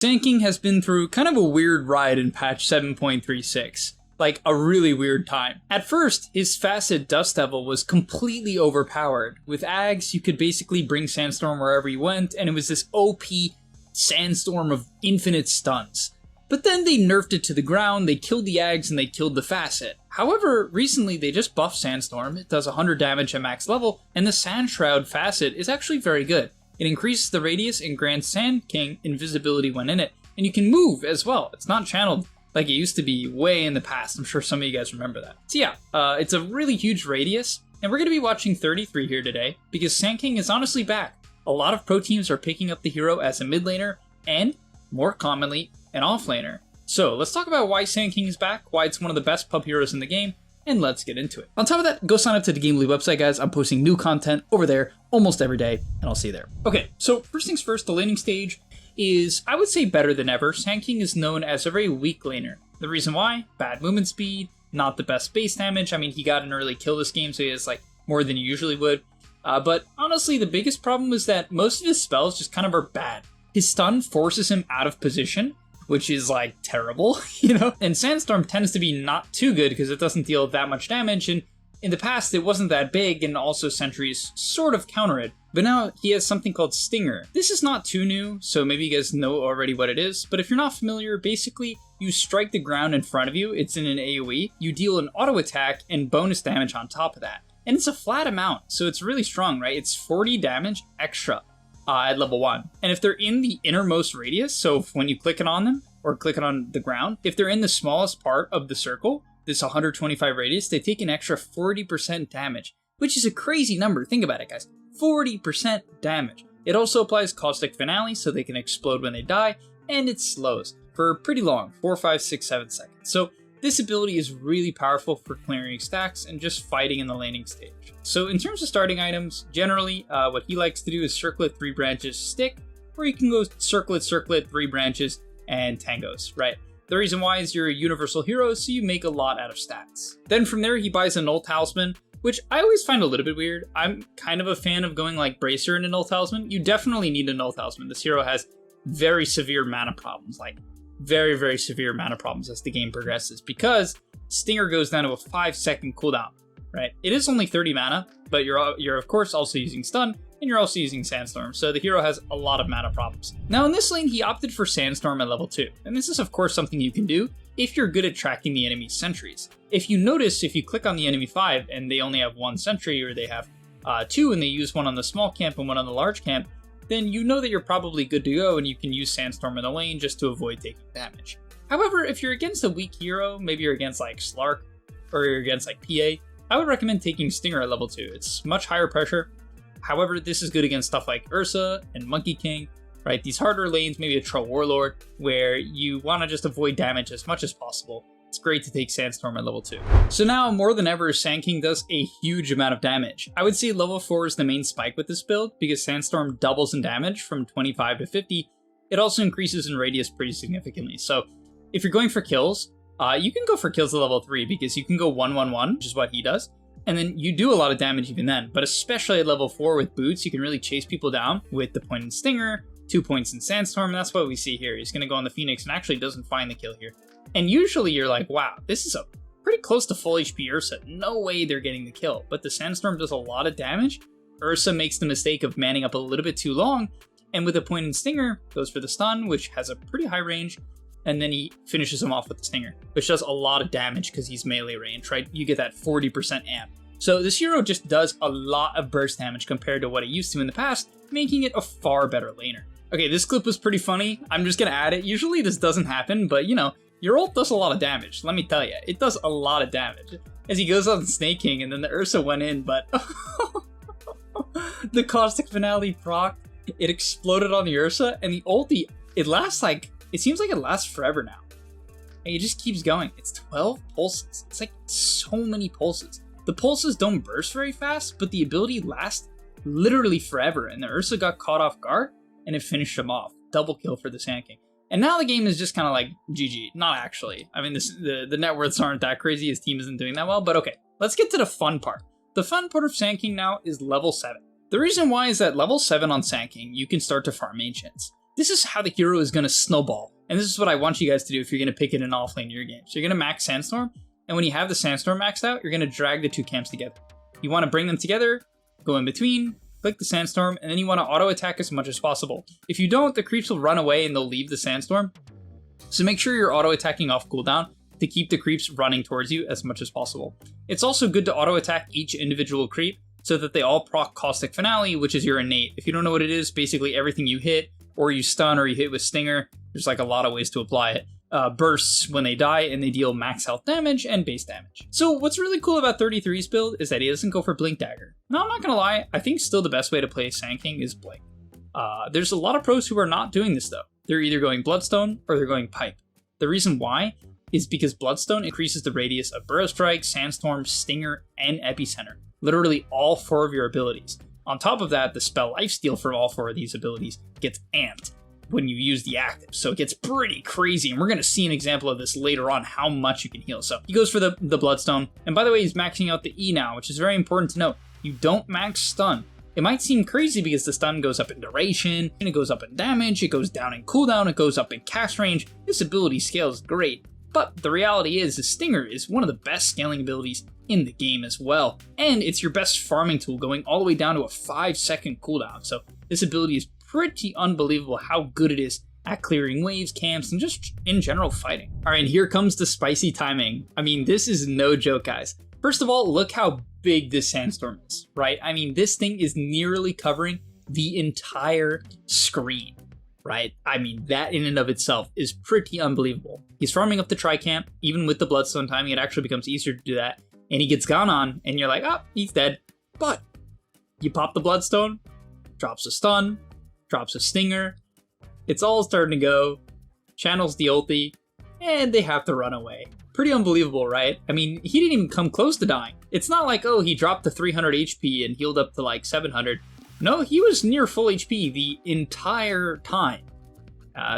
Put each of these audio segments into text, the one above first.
Sand King has been through kind of a weird ride in patch 7.36. Like, a really weird time. At first, his Facet Dust Devil was completely overpowered. With Ags, you could basically bring Sandstorm wherever you went, and it was this OP sandstorm of infinite stuns. But then they nerfed it to the ground, they killed the Ags, and they killed the Facet. However, recently they just buffed Sandstorm, it does 100 damage at max level, and the Sand Shroud Facet is actually very good. It increases the radius and grants Sand King invisibility when in it, and you can move as well. It's not channeled like it used to be way in the past. I'm sure some of you guys remember that. So yeah, it's a really huge radius, and we're going to be watching 33 here today, because Sand King is honestly back. A lot of pro teams are picking up the hero as a mid laner, and, more commonly, an off laner. So let's talk about why Sand King is back, why it's one of the best pub heroes in the game, and let's get into it. On top of that, go sign up to the gameleap website, guys. I'm posting new content over there almost every day, and I'll see you there. Okay, so first things first, the laning stage is, I would say, better than ever. Sand King is known as a very weak laner. The reason why? Bad movement speed, not the best base damage. I mean, he got an early kill this game, so he has like more than you usually would. But honestly, the biggest problem is that most of his spells just kind of are bad. His stun forces him out of position, which is like terrible, you know? And Sandstorm tends to be not too good because it doesn't deal that much damage, and in the past it wasn't that big, and also sentries sort of counter it. But now he has something called Stinger. This is not too new, so maybe you guys know already what it is, but if you're not familiar, basically you strike the ground in front of you, it's in an AoE, you deal an auto attack and bonus damage on top of that. And it's a flat amount, so it's really strong, right? It's 40 damage extra at level 1. And if they're in the innermost radius, so when you click it on them, or click it on the ground, if they're in the smallest part of the circle, this 125 radius, they take an extra 40% damage, which is a crazy number. Think about it, guys. 40% damage. It also applies Caustic Finale, so they can explode when they die, and it slows for pretty long, 4, 5, 6, 7 seconds. So this ability is really powerful for clearing stacks and just fighting in the laning stage. So in terms of starting items, generally what he likes to do is circlet 3 branches stick, or you can go circlet, 3 branches, and tangos, right? The reason why is you're a universal hero, so you make a lot out of stats. Then from there, he buys a Null Talisman, which I always find a little bit weird. I'm kind of a fan of going like Bracer in a Null Talisman. You definitely need a Null Talisman. This hero has very severe mana problems, like very, very severe mana problems as the game progresses, because Stinger goes down to a 5-second cooldown, right? It is only 30 mana, but you're of course also using stun, and you're also using Sandstorm, so the hero has a lot of mana problems. Now in this lane, he opted for Sandstorm at level 2, and this is of course something you can do if you're good at tracking the enemy's sentries. If you notice, if you click on the enemy 5 and they only have 1 sentry, or they have 2 and they use 1 on the small camp and 1 on the large camp, then you know that you're probably good to go and you can use Sandstorm in the lane just to avoid taking damage. However, if you're against a weak hero, maybe you're against like Slark, or you're against like PA, I would recommend taking Stinger at level 2. It's much higher pressure. However, this is good against stuff like Ursa and Monkey King, right? These harder lanes, maybe a Troll Warlord, where you want to just avoid damage as much as possible. It's great to take Sandstorm at level 2. So now, more than ever, Sand King does a huge amount of damage. I would say level 4 is the main spike with this build, because Sandstorm doubles in damage from 25 to 50. It also increases in radius pretty significantly. So if you're going for kills, you can go for kills at level 3, because you can go 1-1-1, which is what he does. And then you do a lot of damage even then, but especially at level 4 with boots, you can really chase people down with the point in Stinger, 2 points in Sandstorm, and that's what we see here. He's going to go on the Phoenix and actually doesn't find the kill here. And usually you're like, wow, this is a pretty close to full HP Ursa. No way they're getting the kill, but the Sandstorm does a lot of damage. Ursa makes the mistake of manning up a little bit too long, and with a point in Stinger, goes for the stun, which has a pretty high range, and then he finishes him off with the Stinger, which does a lot of damage because he's melee range, right? You get that 40% amp. So this hero just does a lot of burst damage compared to what it used to in the past, making it a far better laner. Okay, this clip was pretty funny. I'm just gonna add it. Usually this doesn't happen, but you know, your ult does a lot of damage. Let me tell you, it does a lot of damage. As he goes on Snake King, and then the Ursa went in, but the Caustic Finale proc, it exploded on the Ursa, and the ulti, it lasts like, it seems like it lasts forever now. And it just keeps going. It's 12 pulses. It's like so many pulses. The pulses don't burst very fast, but the ability lasts literally forever, and the Ursa got caught off guard, and it finished him off. Double kill for the Sand King. And now the game is just kind of like GG. Not actually. I mean, the net worths aren't that crazy. His team isn't doing that well, but okay. Let's get to the fun part. The fun part of Sand King now is level 7. The reason why is that level 7 on Sand King, you can start to farm Ancients. this is how the hero is going to snowball. And this is what I want you guys to do if you're going to pick it in offlane in your game. So you're going to max Sandstorm, and when you have the Sandstorm maxed out, you're going to drag the two camps together. You want to bring them together, go in between, click the Sandstorm, and then you want to auto attack as much as possible. If you don't, the creeps will run away and they'll leave the Sandstorm. So make sure you're auto attacking off cooldown to keep the creeps running towards you as much as possible. It's also good to auto attack each individual creep so that they all proc Caustic Finale, which is your innate. If you don't know what it is, basically everything you hit, or you stun, or you hit with Stinger, there's like a lot of ways to apply it. Bursts when they die, and they deal max health damage and base damage. So what's really cool about 33's build is that he doesn't go for Blink Dagger. Now, I'm not gonna lie, I think still the best way to play Sand King is Blink. There's a lot of pros who are not doing this though. They're either going Bloodstone or they're going Pipe. The reason why is because Bloodstone increases the radius of Burrow Strike, Sandstorm, Stinger, and Epicenter. Literally all 4 of your abilities. On top of that, the spell Lifesteal from all 4 of these abilities gets amped when you use the active, so it gets pretty crazy, and we're going to see an example of this later on, how much you can heal. So he goes for the Bloodstone, and by the way, he's maxing out the E now, which is very important to note. You don't max stun. It might seem crazy because the stun goes up in duration, and it goes up in damage, it goes down in cooldown, it goes up in cast range. This ability scales great, but the reality is the Stinger is one of the best scaling abilities in the game as well, and it's your best farming tool, going all the way down to a 5-second cooldown. So this ability is pretty unbelievable how good it is at clearing waves, camps, and just in general fighting. All right, here comes the spicy timing. I mean, this is no joke, guys. First of all, look how big this Sandstorm is, right? I mean, this thing is nearly covering the entire screen, right? I mean, that in and of itself is pretty unbelievable. He's farming up the Tri-Camp, even with the Bloodstone timing, it actually becomes easier to do that. And he gets gone on, and you're like, oh, he's dead. But you pop the Bloodstone, drops a stun, drops a Stinger, it's all starting to go, channels the ulti, and they have to run away. Pretty unbelievable, right? I mean, he didn't even come close to dying. It's not like, oh, he dropped to 300 HP and healed up to like 700. No, he was near full HP the entire time.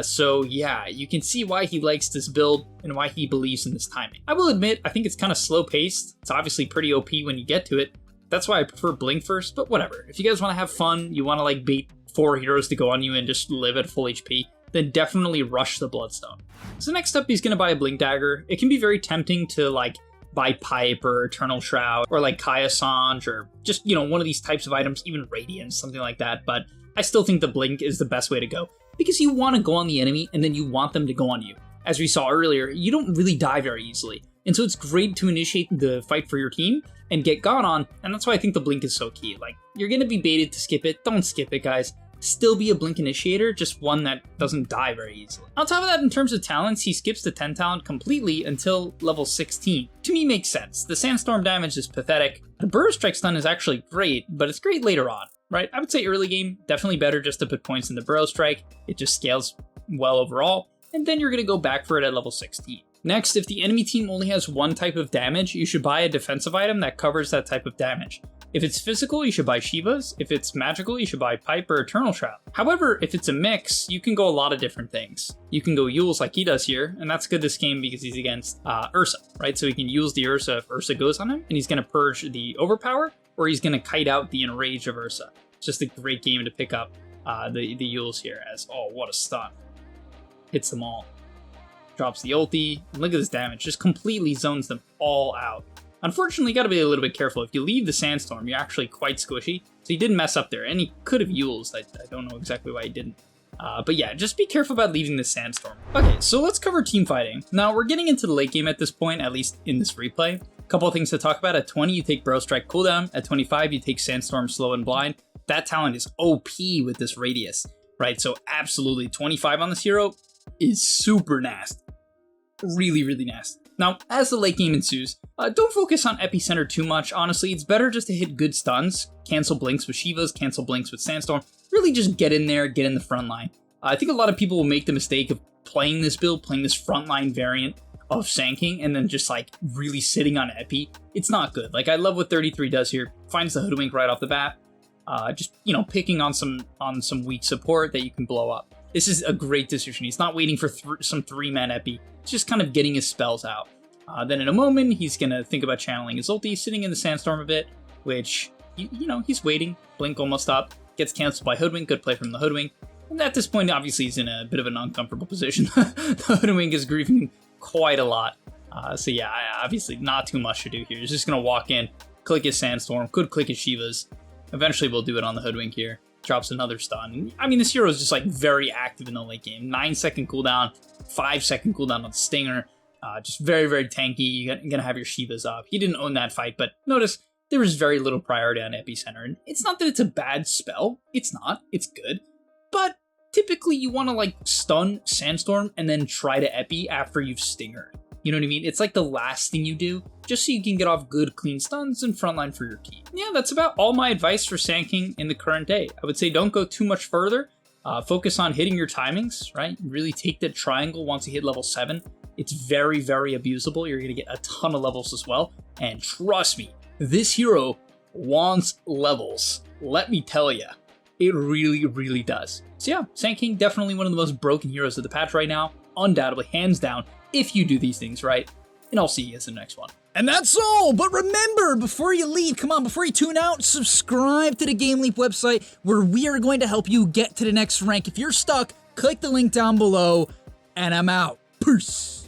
So yeah, you can see why he likes this build and why he believes in this timing. I will admit, I think it's kind of slow paced. It's obviously pretty OP when you get to it. That's why I prefer Blink first, but whatever. If you guys want to have fun, you want to like bait 4 heroes to go on you and just live at full HP, then definitely rush the Bloodstone. So next up, he's going to buy a Blink Dagger. It can be very tempting to like buy Pipe or Eternal Shroud or like Kaya Sange or just, you know, one of these types of items, even Radiance, something like that. But I still think the Blink is the best way to go because you want to go on the enemy and then you want them to go on you. As we saw earlier, you don't really die very easily. And so it's great to initiate the fight for your team and get gone on. And that's why I think the Blink is so key. Like, you're going to be baited to skip it. Don't skip it, guys. Still be a Blink initiator, just one that doesn't die very easily. On top of that, in terms of talents, he skips the 10 talent completely until level 16. To me, makes sense. The Sandstorm damage is pathetic. The Burrow Strike stun is actually great, but it's great later on, right? I would say early game, definitely better just to put points in the Burrow Strike. It just scales well overall, and then you're going to go back for it at level 16. Next, if the enemy team only has one type of damage, you should buy a defensive item that covers that type of damage. If it's physical, you should buy Shiva's. If it's magical, you should buy Pipe or Eternal Shroud. However, if it's a mix, you can go a lot of different things. You can go Yules like he does here, and that's good this game because he's against Ursa, right? So he can use the Ursa if Ursa goes on him, and he's going to purge the Overpower, or he's going to kite out the Enrage of Ursa. It's just a great game to pick up the Yules here as, oh, what a stun. Hits them all. Drops the ulti, and look at this damage, just completely zones them all out. Unfortunately, you gotta be a little bit careful. If you leave the Sandstorm, you're actually quite squishy. So he didn't mess up there, and he could have Yules. I don't know exactly why he didn't. But yeah, just be careful about leaving the Sandstorm. Okay, so let's cover team fighting. Now, we're getting into the late game at this point, at least in this replay. A couple of things to talk about. At 20, you take Burrow Strike cooldown. At 25, you take Sandstorm Slow and Blind. That talent is OP with this radius, right? So absolutely, 25 on this hero is super nasty. Really, really nasty. Now, as the late game ensues, don't focus on Epicenter too much. Honestly, it's better just to hit good stuns, cancel blinks with Shiva's, cancel blinks with Sandstorm. Really just get in there, get in the front line. I think a lot of people will make the mistake of playing this build, playing this frontline variant of Sand King, and then just like really sitting on Epi. It's not good. Like, I love what 33 does here. Finds the Hoodwink right off the bat. Just, you know, picking on some weak support that you can blow up. This is a great decision. He's not waiting for some 3-man Epi. He's just kind of getting his spells out. Then in a moment, he's going to think about channeling his ulti, sitting in the Sandstorm a bit, which, you know, he's waiting. Blink almost up. Gets canceled by Hoodwink. Good play from the Hoodwink. And at this point, obviously, he's in a bit of an uncomfortable position. The Hoodwink is griefing quite a lot. So yeah, obviously not too much to do here. He's just going to walk in, click his Sandstorm, could click his Shivas. Eventually we'll do it on the Hoodwink here. Drops another stun. I mean, this hero is just like very active in the late game. 9-second cooldown, 5-second cooldown on the Stinger. Just very, very tanky. You're going to have your Shivas up. He didn't own that fight, but notice there was very little priority on Epicenter. And it's not that it's a bad spell. It's not. It's good. But typically you want to like stun Sandstorm and then try to Epi after you've Stingered. You know what I mean? It's like the last thing you do, just so you can get off good, clean stuns and frontline for your team. Yeah, that's about all my advice for Sand King in the current day. I would say don't go too much further. Focus on hitting your timings, right? Really take that triangle once you hit level 7. It's very, very abusable. You're going to get a ton of levels as well. And trust me, this hero wants levels. Let me tell you, it really, really does. So yeah, Sand King, definitely one of the most broken heroes of the patch right now. Undoubtedly, hands down, if you do these things right. And I'll see you guys in the next one. And that's all, but remember, before you leave, come on, before you tune out, subscribe to the GameLeap website where we are going to help you get to the next rank. If you're stuck, click the link down below, and I'm out. Peace.